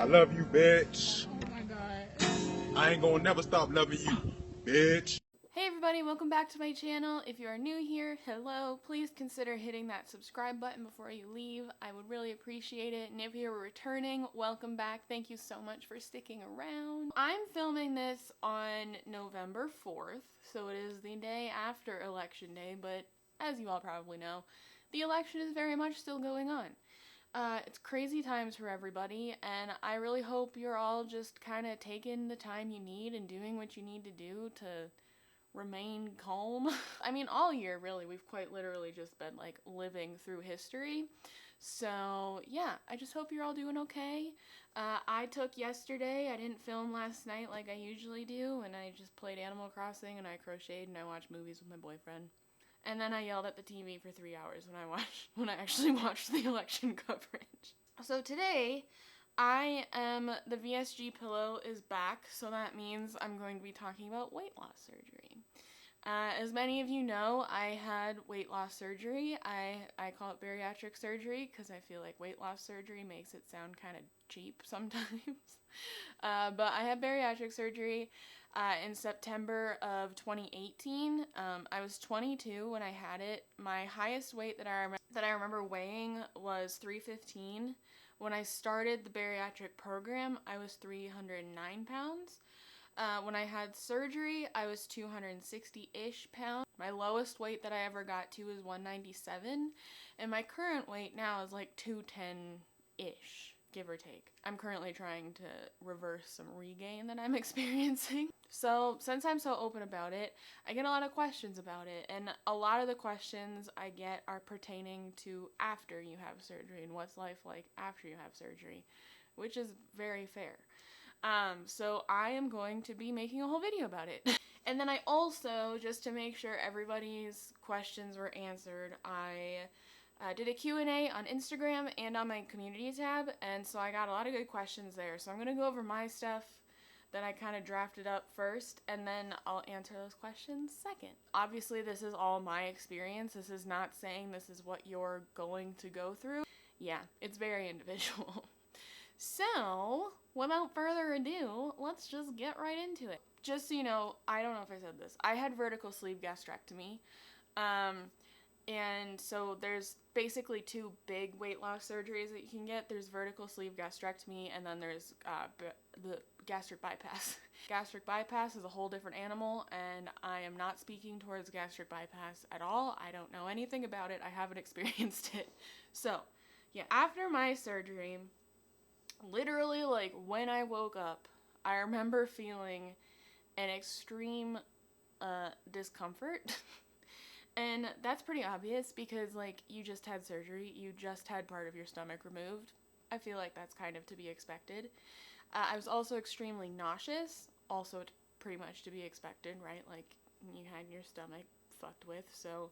love you, bitch. Oh my god. I ain't gonna never stop loving you, bitch. Hey everybody, welcome back to my channel. If you are new here, hello. Please consider hitting that subscribe button before you leave. I would really appreciate it. And if you're returning, welcome back. Thank you so much for sticking around. I'm filming this on November 4th, so it is the day after Election Day, but as you all probably know, the election is very much still going on. It's crazy times for everybody, and I really hope you're all just kind of taking the time you need and doing what you need to do to remain calm. I mean, all year, really, we've quite literally just been, like, living through history. So, yeah, I just hope you're all doing okay. I took yesterday, I didn't film last night like I usually do, and I just played Animal Crossing, and I crocheted, and I watched movies with my boyfriend. And then I yelled at the TV for 3 hours when I actually watched the election coverage. So today, the VSG pillow is back, so that means I'm going to be talking about weight loss surgery. As many of you know, I had weight loss surgery. I call it bariatric surgery because I feel like weight loss surgery makes it sound kind of cheap sometimes. But I had bariatric surgery in September of 2018. I was 22 when I had it. My highest weight that I remember weighing was 315. When I started the bariatric program, I was 309 pounds. When I had surgery, I was 260-ish pounds. My lowest weight that I ever got to was 197, and my current weight now is like 210-ish, give or take. I'm currently trying to reverse some regain that I'm experiencing. So, since I'm so open about it, I get a lot of questions about it, and a lot of the questions I get are pertaining to after you have surgery and what's life like after you have surgery, which is very fair. So I am going to be making a whole video about it. And then I also, just to make sure everybody's questions were answered, I did a Q&A on Instagram and on my community tab, and so I got a lot of good questions there. So I'm going to go over my stuff that I kind of drafted up first, and then I'll answer those questions second. Obviously, this is all my experience. This is not saying this is what you're going to go through. Yeah, it's very individual. So, without further ado, let's just get right into it. Just so you know, I don't know if I said this, I had vertical sleeve gastrectomy, and so there's basically two big weight loss surgeries that you can get. There's vertical sleeve gastrectomy, and then there's the gastric bypass. Gastric bypass is a whole different animal, and I am not speaking towards gastric bypass at all. I don't know anything about it. I haven't experienced it. So, yeah, after my surgery, literally, like, when I woke up, I remember feeling an extreme discomfort. And that's pretty obvious because, like, you just had surgery, you just had part of your stomach removed. I feel like that's kind of to be expected. I was also extremely nauseous, also pretty much to be expected, right? Like, you had your stomach fucked with, so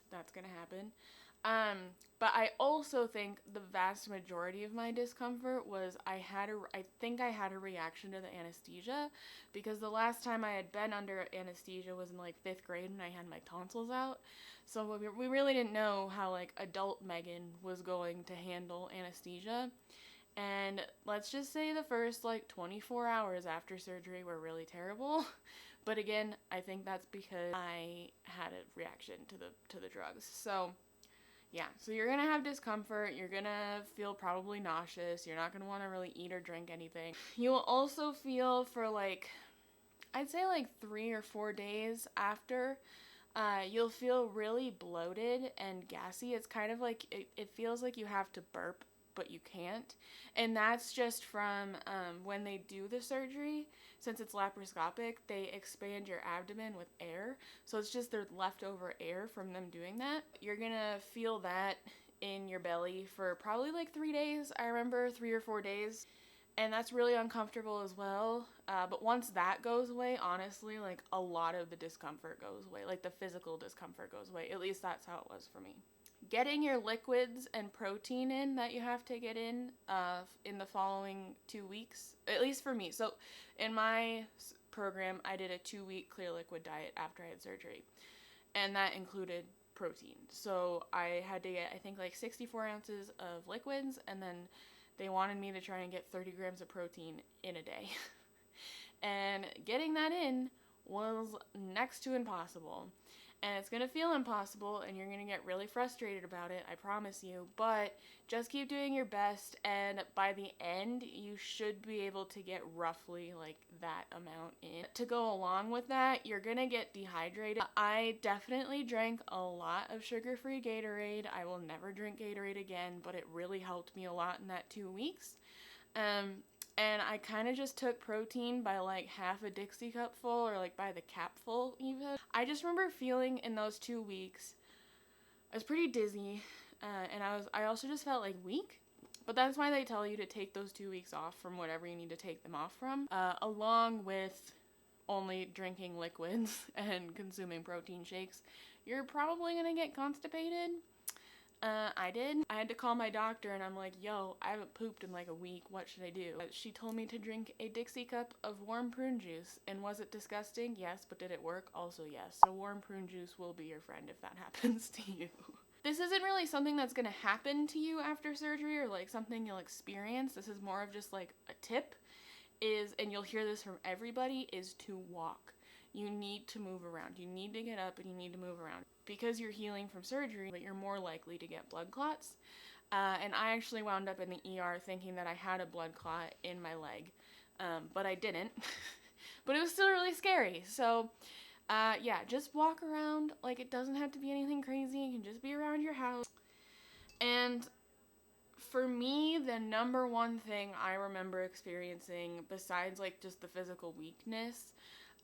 that's gonna happen. But I also think the vast majority of my discomfort was I think I had a reaction to the anesthesia, because the last time I had been under anesthesia was in like 5th grade when I had my tonsils out. So we really didn't know how like adult Megan was going to handle anesthesia. And let's just say the first like 24 hours after surgery were really terrible. But again, I think that's because I had a reaction to the drugs. So yeah, so you're gonna have discomfort, you're gonna feel probably nauseous, you're not gonna wanna really eat or drink anything. You will also feel for like, I'd say like 3 or 4 days after, you'll feel really bloated and gassy. It's kind of like, it feels like you have to burp, but you can't. And that's just from when they do the surgery. Since it's laparoscopic, they expand your abdomen with air. So it's just their leftover air from them doing that. You're gonna feel that in your belly for probably like 3 days. I remember 3 or 4 days. And that's really uncomfortable as well. But once that goes away, honestly, like a lot of the discomfort goes away. Like the physical discomfort goes away. At least that's how it was for me. Getting your liquids and protein in that you have to get in the following 2 weeks, at least for me. So in my program, I did a 2-week clear liquid diet after I had surgery, and that included protein. So I had to get, I think, like 64 ounces of liquids, and then they wanted me to try and get 30 grams of protein in a day. And getting that in was next to impossible. And it's going to feel impossible, and you're going to get really frustrated about it, I promise you. But just keep doing your best, and by the end, you should be able to get roughly like that amount in. To go along with that, you're going to get dehydrated. I definitely drank a lot of sugar-free Gatorade. I will never drink Gatorade again, but it really helped me a lot in that 2 weeks. And I kind of just took protein by like half a Dixie cup full, or like by the cap full even. I just remember feeling in those 2 weeks, I was pretty dizzy, and I also just felt like weak. But that's why they tell you to take those 2 weeks off from whatever you need to take them off from, along with only drinking liquids and consuming protein shakes. You're probably gonna get constipated. I did. I had to call my doctor, and I'm like, yo, I haven't pooped in like a week. What should I do? She told me to drink a Dixie cup of warm prune juice. And was it disgusting? Yes. But did it work? Also yes. So warm prune juice will be your friend if that happens to you. This isn't really something that's going to happen to you after surgery, or like something you'll experience. This is more of just like a tip and you'll hear this from everybody, is to walk. You need to move around. You need to get up and you need to move around. Because you're healing from surgery, but you're more likely to get blood clots. And I actually wound up in the ER thinking that I had a blood clot in my leg, but I didn't. But it was still really scary. So, yeah, just walk around. Like, it doesn't have to be anything crazy. You can just be around your house. And for me, the number one thing I remember experiencing, besides like just the physical weakness,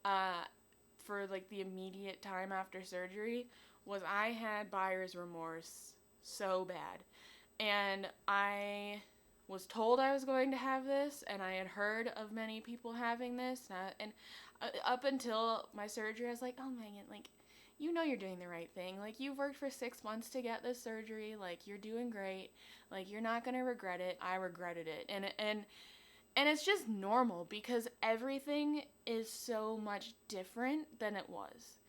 for like the immediate time after surgery, was I had buyer's remorse so bad. And I was told I was going to have this, and I had heard of many people having this, and up until my surgery, I was like, oh Megan, like, you know you're doing the right thing. Like, you've worked for 6 months to get this surgery. Like, you're doing great. Like, you're not gonna regret it. I regretted it. And it's just normal, because everything is so much different than it was.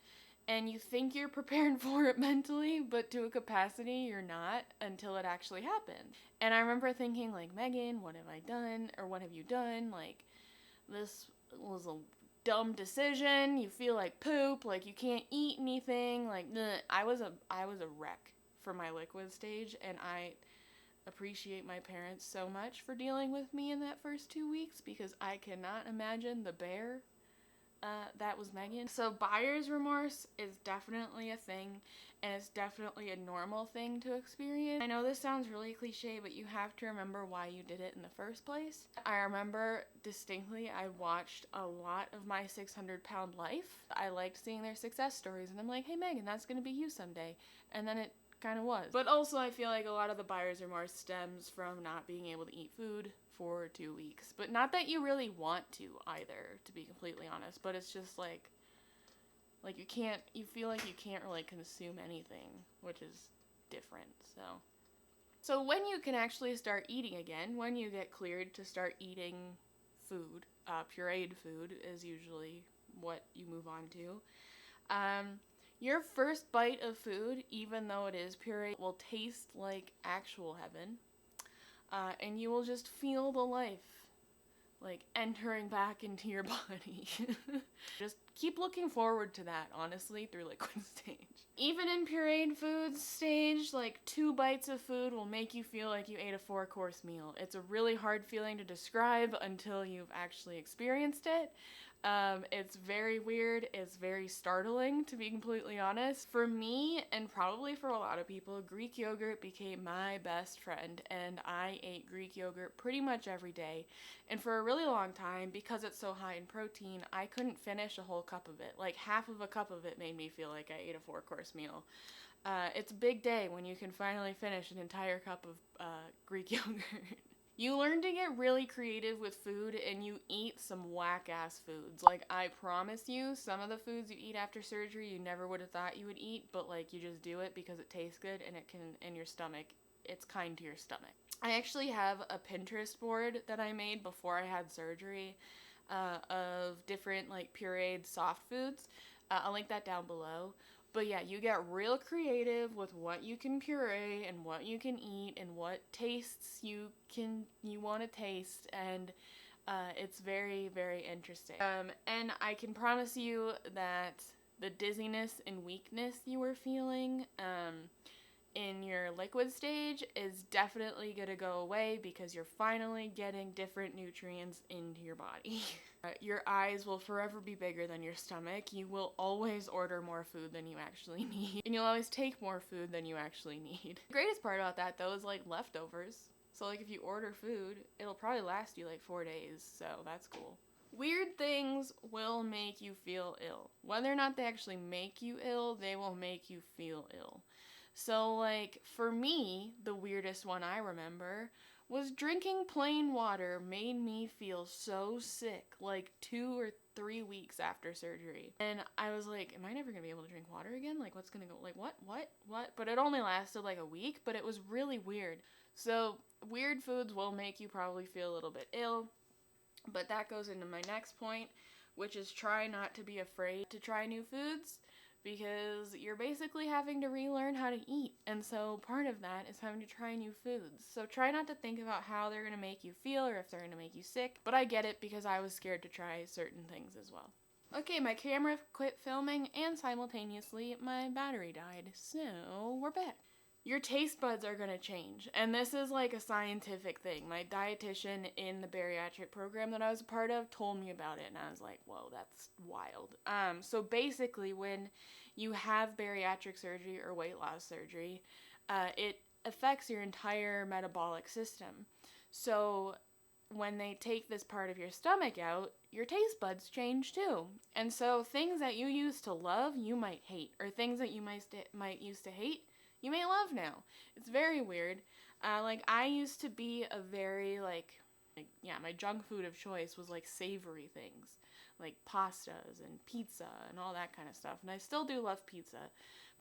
And you think you're prepared for it mentally, but to a capacity, you're not until it actually happens. And I remember thinking, like, Megan, what have I done? Or what have you done? Like, this was a dumb decision. You feel like poop. Like, you can't eat anything. Like, I was a wreck for my liquid stage, and I appreciate my parents so much for dealing with me in that first 2 weeks, because I cannot imagine the bear that was Megan. So buyer's remorse is definitely a thing, and it's definitely a normal thing to experience. I know this sounds really cliche, but you have to remember why you did it in the first place. I remember distinctly I watched a lot of My 600-Pound Life. I liked seeing their success stories, and I'm like, hey Megan, that's gonna be you someday. And then it kind of was. But also I feel like a lot of the buyer's remorse stems from not being able to eat food for 2 weeks. But not that you really want to either, to be completely honest, but it's just like you feel like you can't really consume anything, which is different. So when you can actually start eating again, when you get cleared to start eating food, pureed food is usually what you move on to. Your first bite of food, even though it is puree, will taste like actual heaven. And you will just feel the life, like, entering back into your body. Just keep looking forward to that, honestly, through liquid stage. Even in pureed food stage, like, 2 bites of food will make you feel like you ate a 4-course meal. It's a really hard feeling to describe until you've actually experienced it. It's very weird. It's very startling, to be completely honest. For me, and probably for a lot of people, Greek yogurt became my best friend, and I ate Greek yogurt pretty much every day. And for a really long time, because it's so high in protein, I couldn't finish a whole cup of it. Like, half of a cup of it made me feel like I ate a 4-course meal. It's a big day when you can finally finish an entire cup of Greek yogurt. You learn to get really creative with food, and you eat some whack-ass foods. Like, I promise you, some of the foods you eat after surgery you never would have thought you would eat, but, like, you just do it because it tastes good, and it can, in your stomach, it's kind to your stomach. I actually have a Pinterest board that I made before I had surgery of different, like, pureed soft foods. I'll link that down below. But yeah, you get real creative with what you can puree and what you can eat and what tastes you want to taste, and it's very, very interesting. And I can promise you that the dizziness and weakness you were feeling in your liquid stage is definitely going to go away because you're finally getting different nutrients into your body. Your eyes will forever be bigger than your stomach. You will always order more food than you actually need. And you'll always take more food than you actually need. The greatest part about that, though, is like leftovers. So like if you order food, it'll probably last you like 4 days. So that's cool. Weird things will make you feel ill. Whether or not they actually make you ill, they will make you feel ill. So, like, for me, the weirdest one I remember was drinking plain water made me feel so sick, like 2 or 3 weeks after surgery. And I was like, am I never gonna be able to drink water again? Like, what's gonna go, like, what? But it only lasted like a week, but it was really weird. So, weird foods will make you probably feel a little bit ill. But that goes into my next point, which is try not to be afraid to try new foods, because you're basically having to relearn how to eat. And so part of that is having to try new foods. So try not to think about how they're going to make you feel or if they're going to make you sick. But I get it because I was scared to try certain things as well. Okay, my camera quit filming and simultaneously my battery died. So we're back. Your taste buds are going to change. And this is like a scientific thing. My dietitian in the bariatric program that I was a part of told me about it, and I was like, whoa, that's wild. So basically, when you have bariatric surgery or weight loss surgery, it affects your entire metabolic system. So when they take this part of your stomach out, your taste buds change too. And so things that you used to love, you might hate. Or things that you might used to hate, you may love now. It's very weird. Like, I used to be a very, my junk food of choice was, like, savory things. Like pastas and pizza and all that kind of stuff. And I still do love pizza,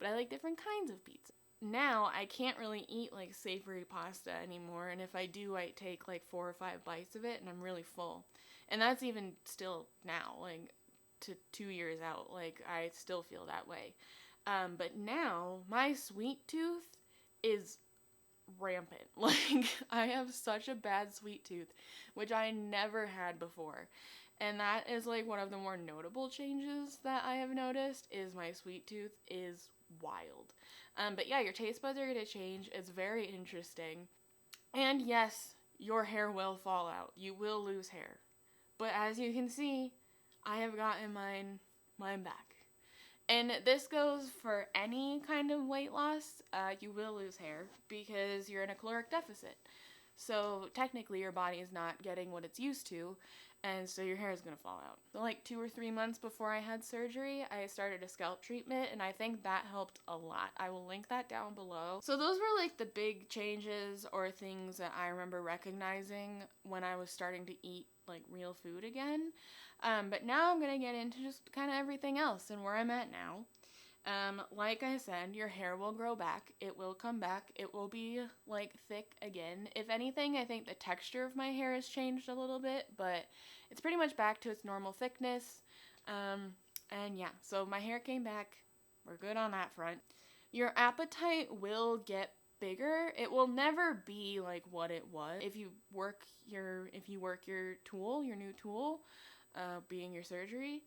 but I like different kinds of pizza. Now, I can't really eat, like, savory pasta anymore. And if I do, I take, like, 4 or 5 bites of it, and I'm really full. And that's even still now, like, to 2 years out. Like, I still feel that way. But now, my sweet tooth is rampant. Like, I have such a bad sweet tooth, which I never had before. And that is, like, one of the more notable changes that I have noticed, is my sweet tooth is wild. But yeah, your taste buds are going to change. It's very interesting. And yes, your hair will fall out. You will lose hair. But as you can see, I have gotten mine back. And this goes for any kind of weight loss. You will lose hair because you're in a caloric deficit. So technically your body is not getting what it's used to, and so your hair is going to fall out. So like 2 or 3 months before I had surgery, I started a scalp treatment, and I think that helped a lot. I will link that down below. So those were like the big changes or things that I remember recognizing when I was starting to eat like real food again. But now I'm going to get into just kind of everything else and where I'm at now. Like I said, your hair will grow back. It will come back. It will be like thick again. If anything, I think the texture of my hair has changed a little bit, but it's pretty much back to its normal thickness. And yeah, so my hair came back. We're good on that front. Your appetite will get bigger. It will never be like what it was. If you work your tool, your new tool, being your surgery,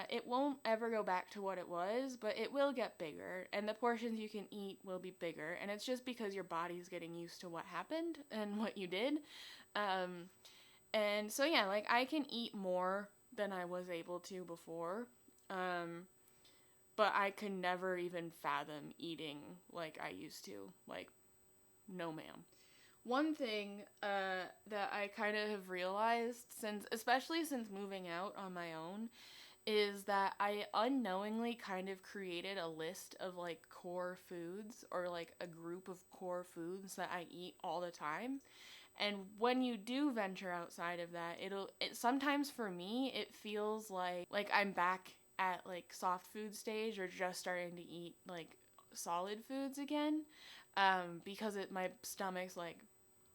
it won't ever go back to what it was, but it will get bigger, and the portions you can eat will be bigger, and it's just because your body's getting used to what happened and what you did. And so yeah, like, I can eat more than I was able to before, but I could never even fathom eating like I used to. Like, no ma'am. One thing that I kind of have realized, especially since moving out on my own, is that I unknowingly kind of created a list of like core foods, or like a group of core foods that I eat all the time. And when you do venture outside of that, sometimes for me it feels like I'm back at like soft food stage, or just starting to eat like solid foods again, because my stomach's like,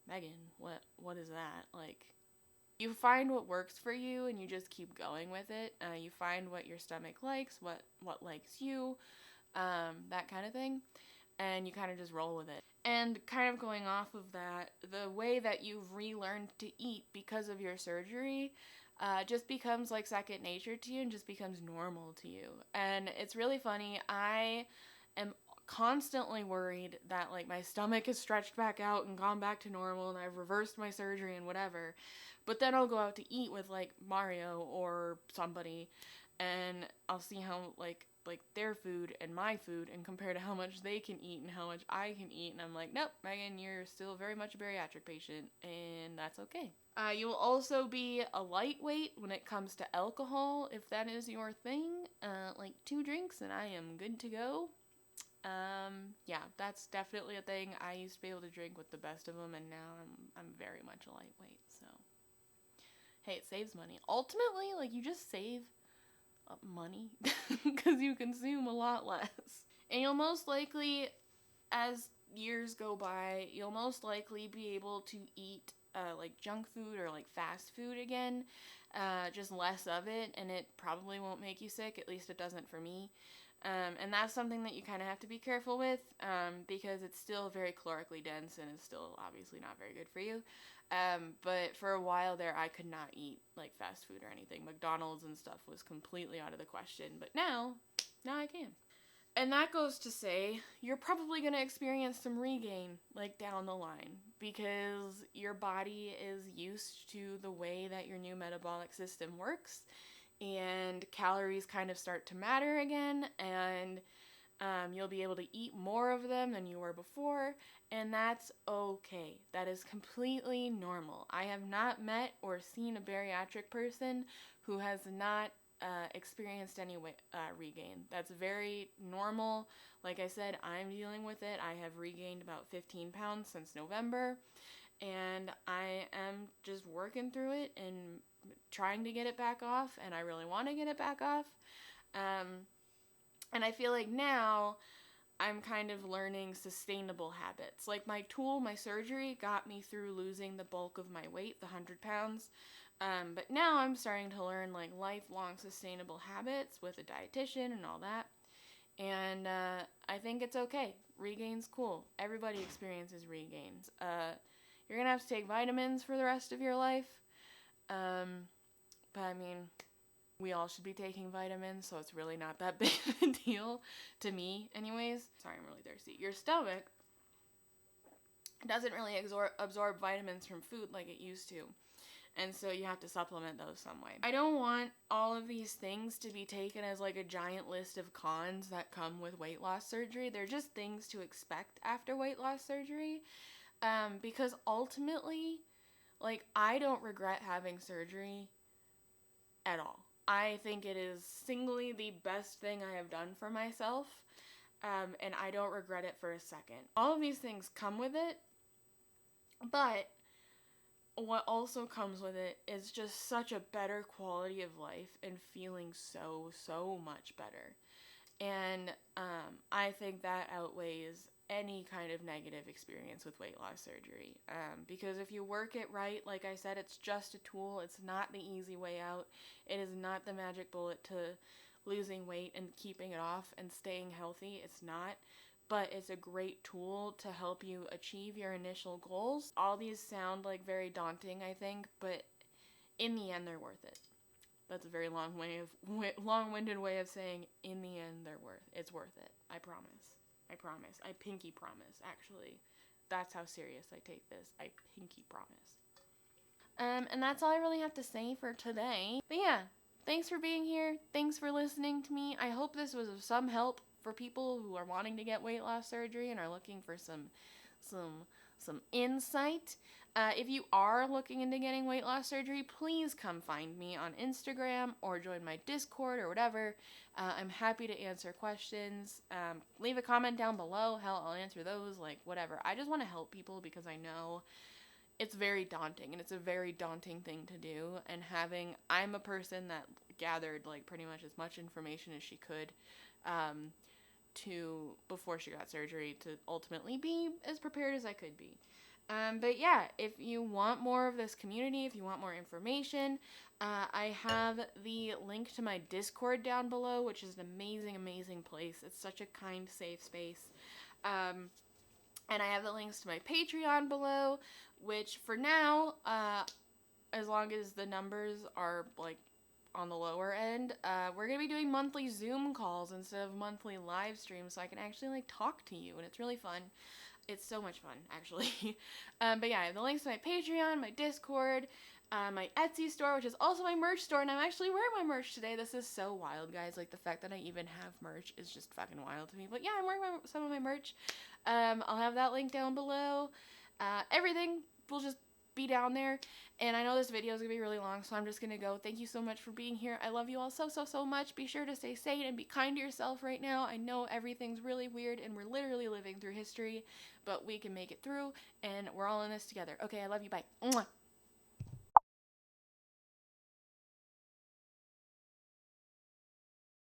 Megan, what is that? Like, you find what works for you and you just keep going with it. You find what your stomach likes, what likes you. that kind of thing. And you kind of just roll with it. And kind of going off of that, the way that you've relearned to eat because of your surgery just becomes like second nature to you and just becomes normal to you. And it's really funny. I am constantly worried that like my stomach is stretched back out and gone back to normal and I've reversed my surgery and whatever. But then I'll go out to eat with like Mario or somebody and I'll see how like their food and my food and compare to how much they can eat and how much I can eat, and I'm like, nope, Megan, you're still very much a bariatric patient, and that's okay. You will also be a lightweight when it comes to alcohol, if that is your thing. Like 2 drinks and I am good to go. Yeah, that's definitely a thing. I used to be able to drink with the best of them, and now I'm very much a lightweight. So, hey, it saves money. Ultimately, like, you just save money because you consume a lot less. And you'll most likely, as years go by, you'll most likely be able to eat like junk food or like fast food again, just less of it, and it probably won't make you sick. At least it doesn't for me. And that's something that you kind of have to be careful with because it's still very calorically dense and it's still obviously not very good for you. But for a while there, I could not eat like fast food or anything. McDonald's and stuff was completely out of the question. But now I can. And that goes to say, you're probably going to experience some regain like down the line because your body is used to the way that your new metabolic system works. And calories kind of start to matter again, and you'll be able to eat more of them than you were before, and that's okay. That is completely normal. I have not met or seen a bariatric person who has not experienced any regain. That's very normal. Like I said, I'm dealing with it. I have regained about 15 pounds since November, and I am just working through it and trying to get it back off, and I really want to get it back off. And I feel like now I'm kind of learning sustainable habits. Like my surgery got me through losing the bulk of my weight, the 100 pounds. But now I'm starting to learn like lifelong sustainable habits with a dietitian and all that. And I think it's okay. Regain's cool. Everybody experiences regains. You're going to have to take vitamins for the rest of your life. But I mean, we all should be taking vitamins, so it's really not that big of a deal to me anyways. Sorry, I'm really thirsty. Your stomach doesn't really absorb vitamins from food like it used to. And so you have to supplement those some way. I don't want all of these things to be taken as like a giant list of cons that come with weight loss surgery. They're just things to expect after weight loss surgery. Because ultimately, like, I don't regret having surgery at all. I think it is singly the best thing I have done for myself, and I don't regret it for a second. All of these things come with it, but what also comes with it is just such a better quality of life and feeling so much better. And I think that outweighs any kind of negative experience with weight loss surgery. Because if you work it right, like I said, it's just a tool. It's not the easy way out. It is not the magic bullet to losing weight and keeping it off and staying healthy. It's not. But it's a great tool to help you achieve your initial goals. All these sound like very daunting, I think, but in the end, they're worth it. That's a very long-winded way of saying, in the end, it's worth it. I promise. I promise. I pinky promise, actually. That's how serious I take this. I pinky promise. And that's all I really have to say for today. But yeah, thanks for being here. Thanks for listening to me. I hope this was of some help for people who are wanting to get weight loss surgery and are looking for some insight. If you are looking into getting weight loss surgery, please come find me on Instagram or join my Discord or whatever. I'm happy to answer questions. Leave a comment down below. Hell, I'll answer those, like, whatever. I just want to help people because I know it's very daunting, and it's a very daunting thing to do. And I'm a person that gathered, like, pretty much as much information as she could before she got surgery to ultimately be as prepared as I could be. But yeah, if you want more of this community, if you want more information, I have the link to my Discord down below, which is an amazing, amazing place. It's such a kind, safe space. And I have the links to my Patreon below, which for now, as long as the numbers are like on the lower end, we're gonna be doing monthly Zoom calls instead of monthly live streams, so I can actually like talk to you, and it's really fun. It's so much fun, actually. But yeah, I have the links to my Patreon, my Discord, my Etsy store, which is also my merch store, and I'm actually wearing my merch today. This is so wild, guys. Like, the fact that I even have merch is just fucking wild to me. But yeah, I'm wearing some of my merch. I'll have that link down below. Everything will just be down there. And I know this video is going to be really long, so I'm just going to go. Thank you so much for being here. I love you all so, so, so much. Be sure to stay sane and be kind to yourself right now. I know everything's really weird, and we're literally living through history, but we can make it through, and we're all in this together. Okay, I love you. Bye. Mwah.